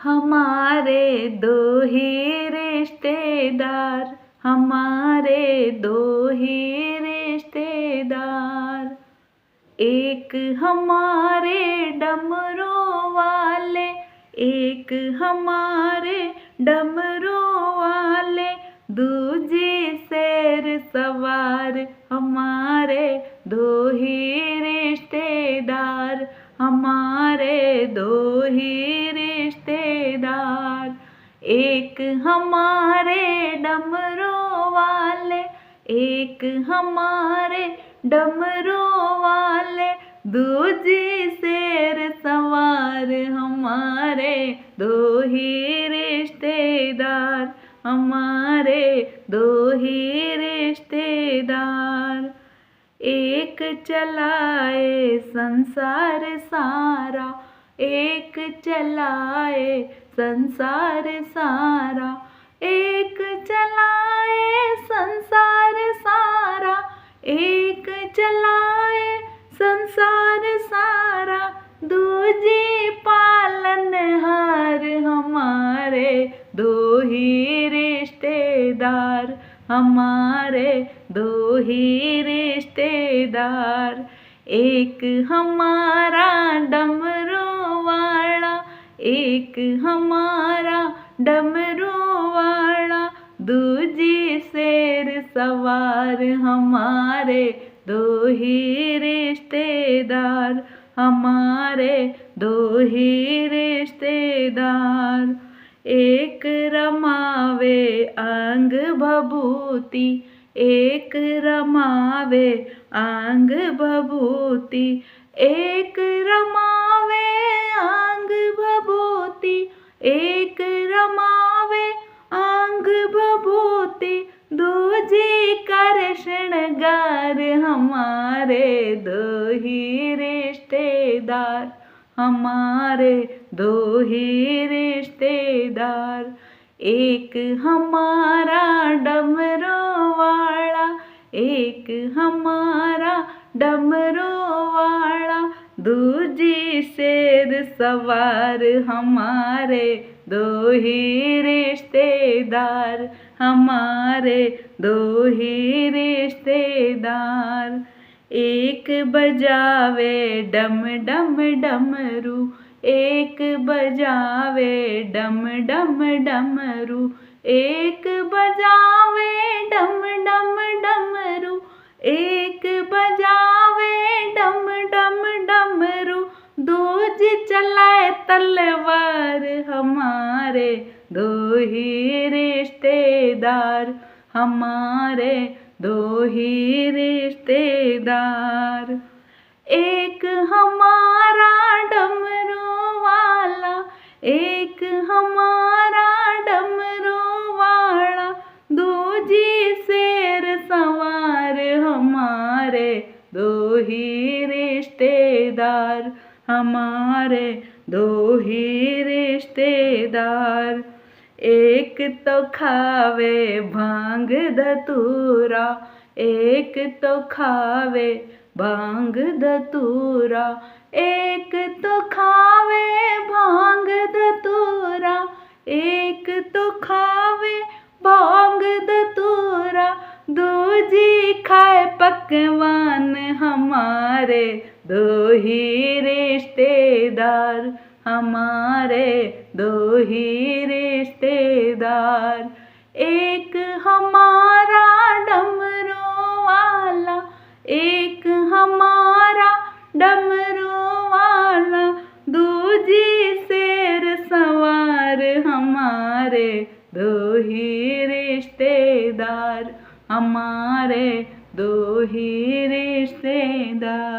हमारे दो ही रिश्तेदार, हमारे दो ही रिश्तेदार। एक हमारे डमरू वाले, एक हमारे डमरू वाले, दूजी शेर सवार। हमारे दो ही रिश्तेदार, हमारे दो ही रिश्तेदार। एक हमारे डमरू वाले, एक हमारे डमरू वाले, दूजी शेर सवार। हमारे दो ही रिश्तेदार, हमारे दो ही रिश्तेदार। एक चलाए संसार सारा, एक चलाए संसार सारा, एक चलाए संसार सारा, एक चलाए संसार सारा, दूजी पालनहार। हमारे दो ही रिश्तेदार, हमारे दो ही रिश्तेदार। एक हमारा डमरू वाला, एक हमारा डमरू वाला, दूजी शेर सवार। हमारे दो ही रिश्तेदार, हमारे दो ही रिश्तेदार। एक रमावे अंग भभूति, एक रमावे अंग भभूति, एक रमावे अंग भभूति, एक रमावे अंग भभूति, दूजी कर श्रृंगार। हमारे दो ही रिश्तेदार, हमारे दो ही रिश्तेदार। एक हमारा डमरू वाला, एक हमारा डमरू वाला, दूजी शेर सवार। हमारे दो ही रिश्तेदार, हमारे दो ही रिश्तेदार। एक बजावे डम डम डमरू, एक बजावे डम डम डमरू, एक बजावे डम डम डमरू, एक बजावे डम डम डमरू, दूजी चलाए तलवार। हमारे दो ही रिश्तेदार, हमारे दो ही रिश्तेदार। एक हमारा डमरू वाला, एक हमारा डमरू वाला, दूजी शेर सवार। हमारे दो ही रिश्तेदार, हमारे दो ही रिश्तेदार। एक तो खावे भांग धतूरा, एक तो खावे भांग धतूरा, एक तो खावे भांग धतूरा, एक तो खावे भांग धतूरा, दूजी खाए पकवान। हमारे दो ही रिश्तेदार, हमारे दो ही रिश्तेदार। एक हमारा डमरू वाला, एक हमारा डमरू वाला, दूजी शेर सवार। हमारे दो ही रिश्तेदार, हमारे दो ही रिश्तेदार।